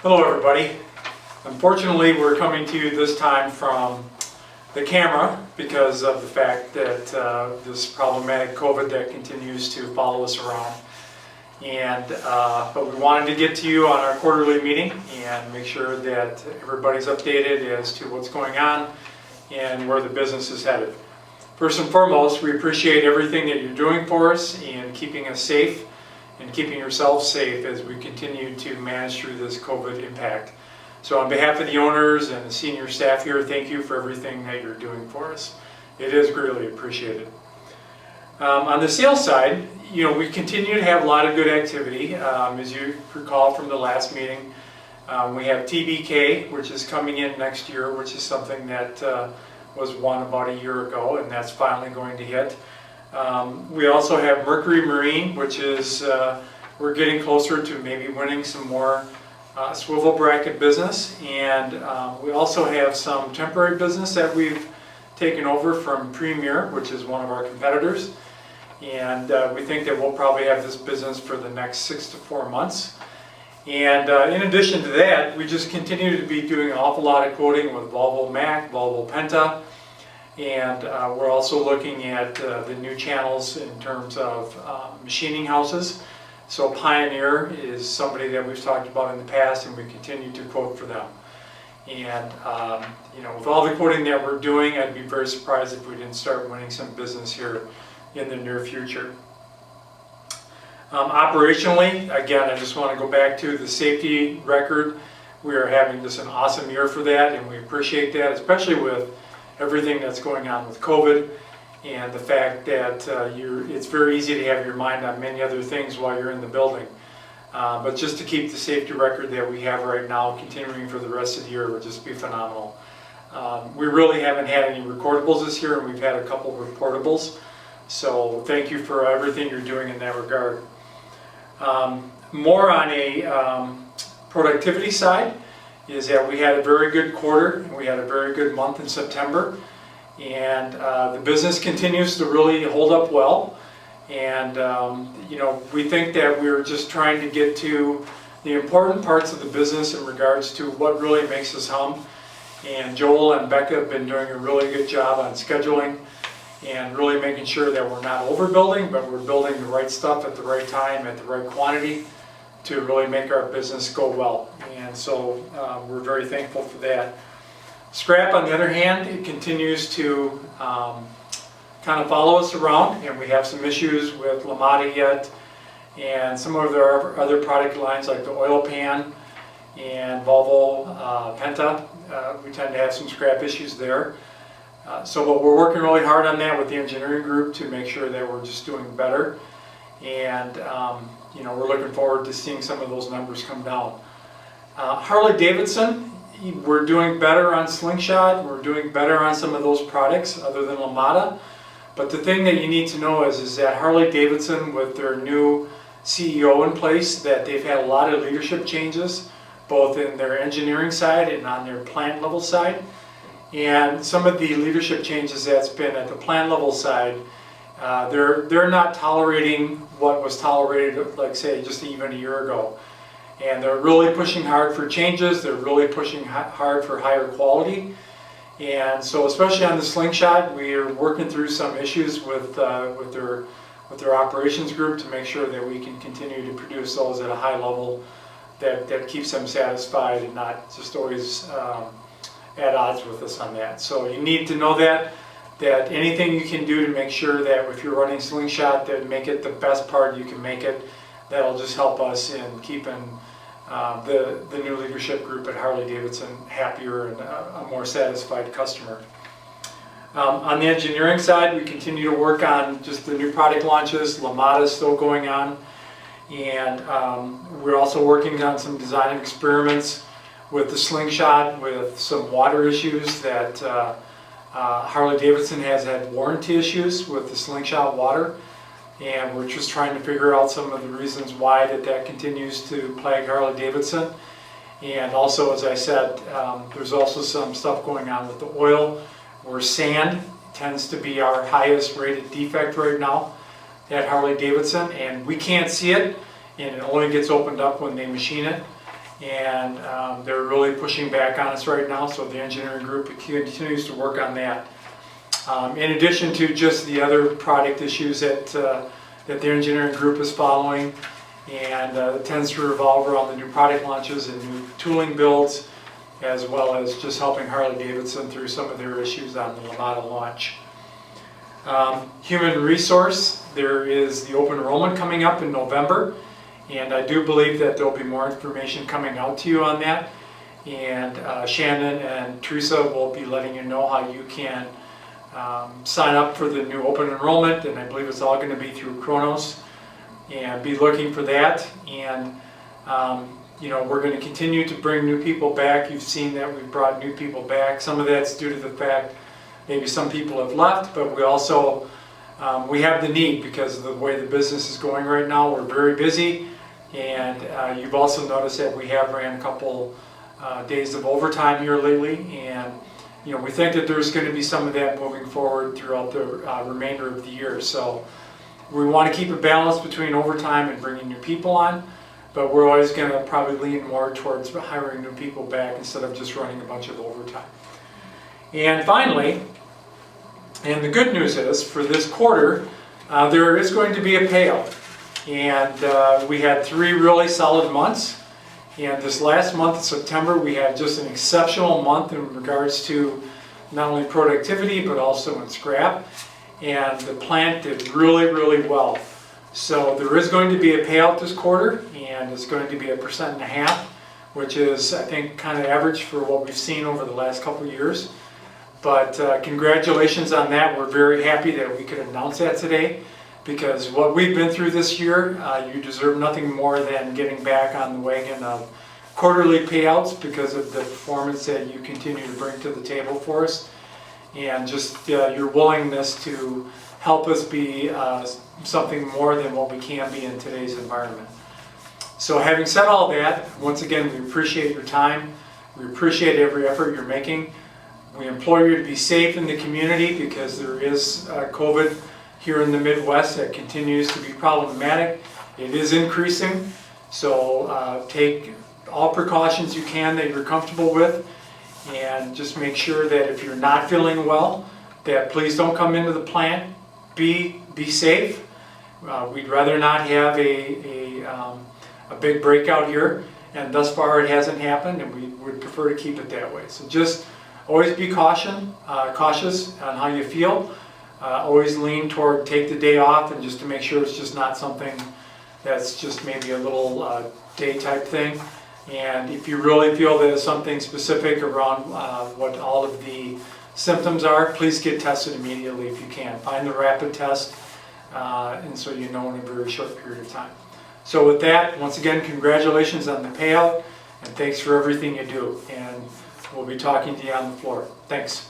Hello everybody. Unfortunately, we're coming to you this time from the camera because of the fact that this problematic COVID that continues to follow us around. But we wanted to get to you on our quarterly meeting and make sure that everybody's updated as to what's going on and where the business is headed. First and foremost, we appreciate everything that you're doing for us and keeping us safe and keeping yourselves safe as we continue to manage through this COVID impact. So on behalf of the owners and the senior staff here, thank you for everything that you're doing for us. It is greatly appreciated. On the sales side, we continue to have a lot of good activity. As you recall from the last meeting, we have TBK, which is coming in next year, which is something that was won about a year ago, and that's finally going to hit. We also have Mercury Marine, which is, we're getting closer to maybe winning some more swivel bracket business. And we also have some temporary business that we've taken over from Premier, which is one of our competitors. And we think that we'll probably have this business for the next 6 to 4 months. And in addition to that, we just continue to be doing an awful lot of quoting with Volvo Mac, Volvo Penta. And we're also looking at the new channels in terms of machining houses. So Pioneer is somebody that we've talked about in the past, and we continue to quote for them. And with all the quoting that we're doing, I'd be very surprised if we didn't start winning some business here in the near future. Operationally, again, I just want to go back to the safety record. We are having just an awesome year for that, and we appreciate that, especially with everything that's going on with COVID and the fact that it's very easy to have your mind on many other things while you're in the building. But just to keep the safety record that we have right now continuing for the rest of the year would just be phenomenal. We really haven't had any recordables this year, and we've had a couple of reportables. So thank you for everything you're doing in that regard. More on a productivity side is that we had a very good quarter, and we had a very good month in September, and the business continues to really hold up well. And we think that we're just trying to get to the important parts of the business in regards to what really makes us hum. And Joel and Becca have been doing a really good job on scheduling and really making sure that we're not overbuilding, but we're building the right stuff at the right time, at the right quantity, to really make our business go well. And so we're very thankful for that. Scrap, on the other hand, it continues to kind of follow us around, and we have some issues with LaMotta yet, and some of their other product lines like the oil pan and Volvo Penta. We tend to have some scrap issues there. But we're working really hard on that with the engineering group to make sure that we're just doing better. And we're looking forward to seeing some of those numbers come down. Harley-Davidson, we're doing better on Slingshot. We're doing better on some of those products other than LaMotta. But the thing that you need to know is that Harley-Davidson, with their new CEO in place, that they've had a lot of leadership changes, both in their engineering side and on their plant level side. And some of the leadership changes that's been at the plant level side, they're not tolerating what was tolerated, like say, just even a year ago. And they're really pushing hard for changes. They're really pushing hard for higher quality. And so, especially on the Slingshot, we are working through some issues with their operations group to make sure that we can continue to produce those at a high level that keeps them satisfied and not just always at odds with us on that. So you need to know that anything you can do to make sure that if you're running Slingshot, that make it the best part you can make it. That'll just help us in keeping the new leadership group at Harley-Davidson happier and a more satisfied customer. On the engineering side, we continue to work on just the new product launches. LaMotta is still going on, and we're also working on some design experiments with the Slingshot, with some water issues that Harley-Davidson has had warranty issues with the Slingshot water. And we're just trying to figure out some of the reasons why that continues to plague Harley-Davidson. And also, as I said, there's also some stuff going on with the oil, where sand tends to be our highest rated defect right now at Harley-Davidson, and we can't see it, and it only gets opened up when they machine it. and they're really pushing back on us right now, so the engineering group continues to work on that. In addition to just the other product issues that the engineering group is following, and it tends to revolve around the new product launches and new tooling builds, as well as just helping Harley-Davidson through some of their issues on the LMATA launch. Human resource, there is the open enrollment coming up in November, and I do believe that there will be more information coming out to you on that, and Shannon and Teresa will be letting you know how you can sign up for the new open enrollment, and I believe it's all going to be through Kronos, and be looking for that. And you know, we're going to continue to bring new people back. You've seen that we've brought new people back. Some of that's due to the fact maybe some people have left, but we also we have the need because of the way the business is going right now. We're very busy, and you've also noticed that we have ran a couple days of overtime here lately, and you know, we think that there's going to be some of that moving forward throughout the remainder of the year. So we want to keep a balance between overtime and bringing new people on, but we're always going to probably lean more towards hiring new people back instead of just running a bunch of overtime. And finally, and the good news is for this quarter, there is going to be a payout. And we had 3 really solid months. And this last month of September, we had just an exceptional month in regards to not only productivity, but also in scrap. And the plant did really, really well. So there is going to be a payout this quarter, and it's going to be 1.5%, which is, I think, kind of average for what we've seen over the last couple of years. But congratulations on that. We're very happy that we could announce that today, because what we've been through this year, you deserve nothing more than getting back on the wagon of quarterly payouts because of the performance that you continue to bring to the table for us, and just your willingness to help us be something more than what we can be in today's environment. So having said all that, once again, we appreciate your time. We appreciate every effort you're making. We implore you to be safe in the community because there is COVID here in the Midwest that continues to be problematic. It is increasing, so take all precautions you can that you're comfortable with, and just make sure that if you're not feeling well, that please don't come into the plant. Be safe. We'd rather not have a big breakout here, and thus far it hasn't happened, and we would prefer to keep it that way. So just always be cautious on how you feel. Always lean toward take the day off, and just to make sure it's just not something that's just maybe a little day type thing. And if you really feel that it's something specific around what all of the symptoms are, please get tested immediately if you can. Find the rapid test, and so you know in a very short period of time. So with that, once again, congratulations on the payout, and thanks for everything you do. And we'll be talking to you on the floor. Thanks.